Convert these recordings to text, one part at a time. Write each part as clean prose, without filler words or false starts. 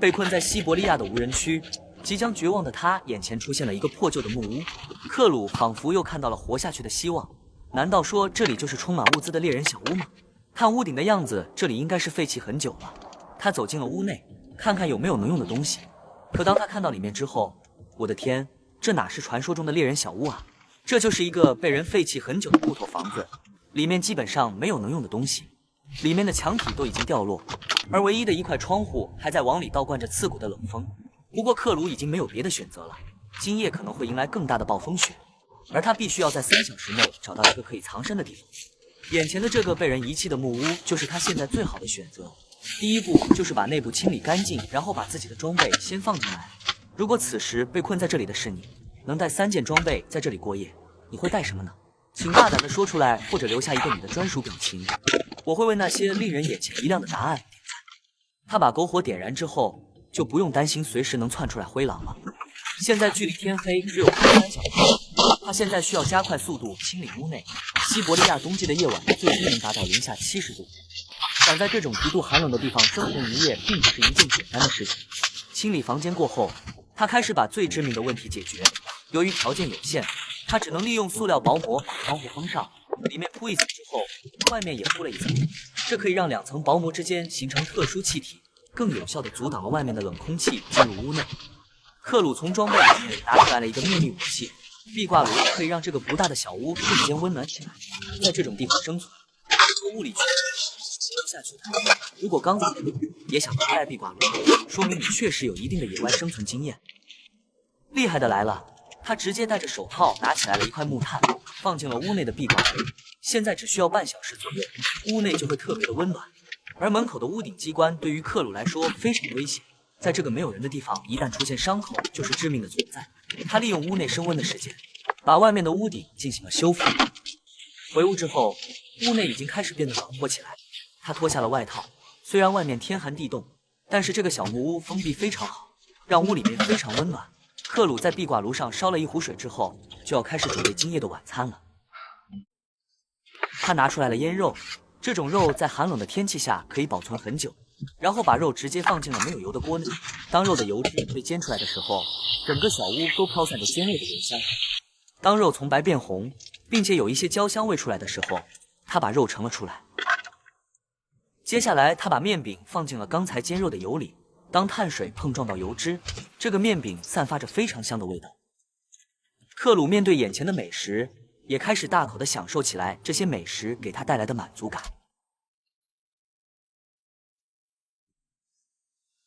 被困在西伯利亚的无人区，即将绝望的他眼前出现了一个破旧的木屋。克鲁仿佛又看到了活下去的希望。难道说这里就是充满物资的猎人小屋吗？看屋顶的样子，这里应该是废弃很久了。他走进了屋内，看看有没有能用的东西。可当他看到里面之后，我的天，这哪是传说中的猎人小屋啊？这就是一个被人废弃很久的木头房子，里面基本上没有能用的东西，里面的墙体都已经掉落，而唯一的一块窗户还在往里倒灌着刺骨的冷风。不过克鲁已经没有别的选择了，今夜可能会迎来更大的暴风雪，而他必须要在3小时内找到一个可以藏身的地方。眼前的这个被人遗弃的木屋就是他现在最好的选择。第一步就是把内部清理干净，然后把自己的装备先放进来。如果此时被困在这里的是你，能带3件装备在这里过夜，你会带什么呢？请大胆的说出来，或者留下一个你的专属表情，我会为那些令人眼前一亮的答案点赞。他把篝火点燃之后，就不用担心随时能窜出来灰狼了。现在距离天黑只有3小时，他现在需要加快速度清理屋内。西伯利亚冬季的夜晚最低能达到零下70度，想在这种极度寒冷的地方生存一夜，并不是一件简单的事情。清理房间过后，他开始把最致命的问题解决。由于条件有限，他只能利用塑料薄膜把窗户封上，里面铺一层之后，外面也铺了一层，这可以让2层薄膜之间形成特殊气体，更有效地阻挡了外面的冷空气进入屋内。克鲁从装备里面拿出来了一个秘密武器，壁挂炉可以让这个不大的小屋瞬间温暖起来。在这种地方生存，和物理学活下去的。如果刚才也想携带壁挂炉，说明你确实有一定的野外生存经验。厉害的来了，他直接戴着手套拿起来了一块木炭，放进了屋内的壁挂炉。现在只需要半小时左右，屋内就会特别的温暖。而门口的屋顶机关对于克鲁来说非常危险，在这个没有人的地方，一旦出现伤口就是致命的存在。他利用屋内升温的时间，把外面的屋顶进行了修复。回屋之后，屋内已经开始变得暖和起来。他脱下了外套，虽然外面天寒地冻，但是这个小木屋封闭非常好，让屋里面非常温暖。克鲁在壁挂炉上烧了一壶水之后，就要开始准备今夜的晚餐了。他拿出来了腌肉，这种肉在寒冷的天气下可以保存很久。然后把肉直接放进了没有油的锅内。当肉的油脂被煎出来的时候，整个小屋都飘散着鲜味的油香。当肉从白变红，并且有一些焦香味出来的时候，他把肉盛了出来。接下来他把面饼放进了刚才煎肉的油里，当碳水碰撞到油脂，这个面饼散发着非常香的味道。克鲁面对眼前的美食，也开始大口地享受起来这些美食给他带来的满足感。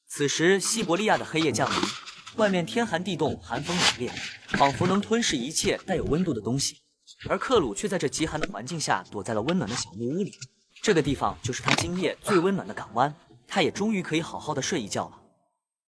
此时西伯利亚的黑夜降临，外面天寒地冻，寒风凛冽，仿佛能吞噬一切带有温度的东西。而克鲁却在这极寒的环境下躲在了温暖的小木屋里，这个地方就是他今夜最温暖的港湾，他也终于可以好好的睡一觉了。